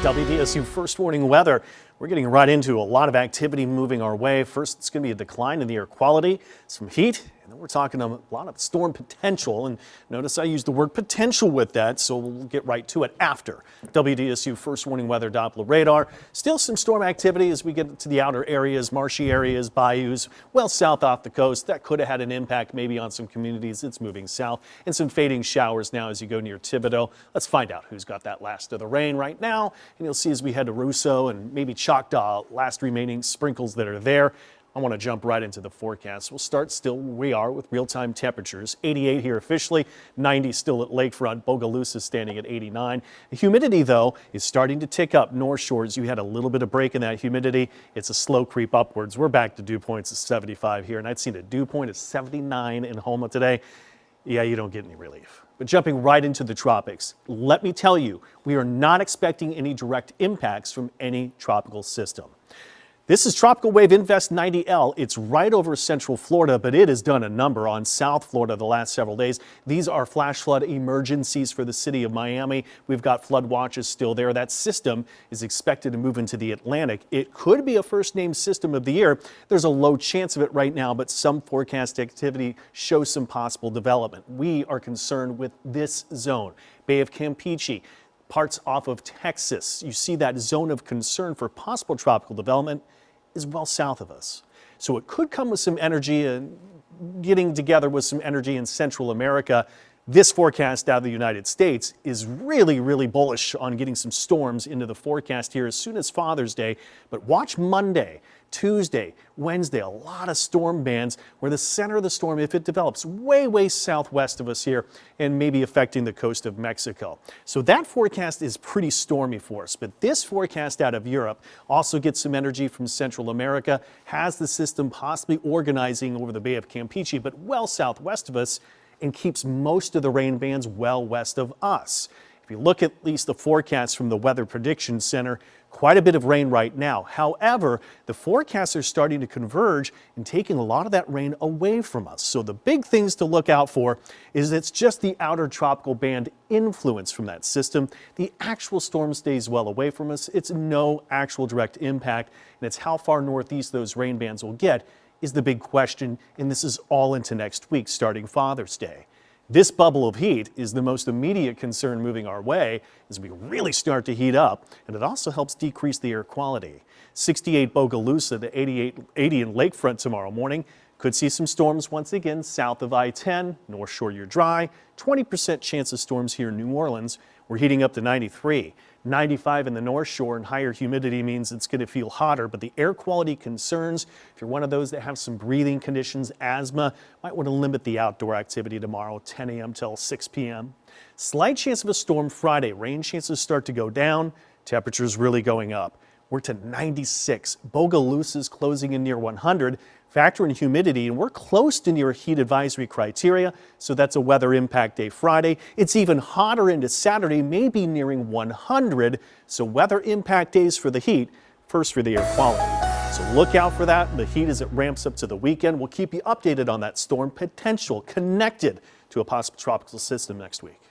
WDSU first warning weather. We're getting right into a lot of activity moving our way. First, it's going to be a decline in the air quality, some heat, and then we're talking a lot of storm potential. And notice I used the word potential with that, so we'll get right to it after WDSU first warning weather Doppler radar. Still some storm activity as we get to the outer areas, marshy areas, bayous, well south off the coast. That could have had an impact maybe on some communities. It's moving south, and some fading showers now as you go near Thibodaux. Let's find out who's got that last of the rain right now. And you'll see as we head to Russo and maybe Choctaw, last remaining sprinkles that are there. I want to jump right into the forecast. We'll start still where we are with real-time temperatures. 88 here officially, 90 still at Lakefront. Bogalusa is standing at 89. The humidity, though, is starting to tick up. North Shores, you had a little bit of break in that humidity. It's a slow creep upwards. We're back to dew points of 75 here, and I'd seen a dew point of 79 in Houma today. Yeah, you don't get any relief. But jumping right into the tropics, let me tell you, we are not expecting any direct impacts from any tropical system. This is Tropical Wave Invest 90L. It's right over central Florida, but it has done a number on South Florida the last several days. These are flash flood emergencies for the city of Miami. We've got flood watches still there. That system is expected to move into the Atlantic. It could be a first name system of the year. There's a low chance of it right now, but some forecast activity shows some possible development. We are concerned with this zone, Bay of Campeche, parts off of Texas. You see that zone of concern for possible tropical development is well south of us. So it could come with some energy and getting together with some energy in Central America. This forecast out of the United States is really bullish on getting some storms into the forecast here as soon as Father's Day. But watch Monday, Tuesday, Wednesday, a lot of storm bands where the center of the storm, if it develops way southwest of us here and maybe affecting the coast of Mexico. So that forecast is pretty stormy for us. But this forecast out of Europe also gets some energy from Central America, has the system possibly organizing over the Bay of Campeche, but well southwest of us, and keeps most of the rain bands well west of us. If you look at least the forecast from the Weather Prediction Center, quite a bit of rain right now. However, the forecasts are starting to converge and taking a lot of that rain away from us. So the big things to look out for is it's just the outer tropical band influence from that system. The actual storm stays well away from us. It's no actual direct impact, and it's how far northeast those rain bands will get is the big question, and this is all into next week, starting Father's Day. This bubble of heat is the most immediate concern moving our way as we really start to heat up, and it also helps decrease the air quality. 68 Bogalusa to 80 in Lakefront tomorrow morning. Could see some storms once again south of I-10. North Shore, you're dry. 20% chance of storms here in New Orleans. We're heating up to 93. 95 in the North Shore, and higher humidity means it's going to feel hotter, but the air quality concerns, if you're one of those that have some breathing conditions, asthma, might want to limit the outdoor activity tomorrow, 10 a.m. till 6 p.m. Slight chance of a storm Friday. Rain chances start to go down. Temperatures really going up. We're to 96. Bogalusa is closing in near 100. Factor in humidity, and we're close to near heat advisory criteria, so that's a weather impact day Friday. It's even hotter into Saturday, maybe nearing 100, so weather impact days for the heat, first for the air quality. So look out for that, the heat as it ramps up to the weekend. We'll keep you updated on that storm potential connected to a possible tropical system next week.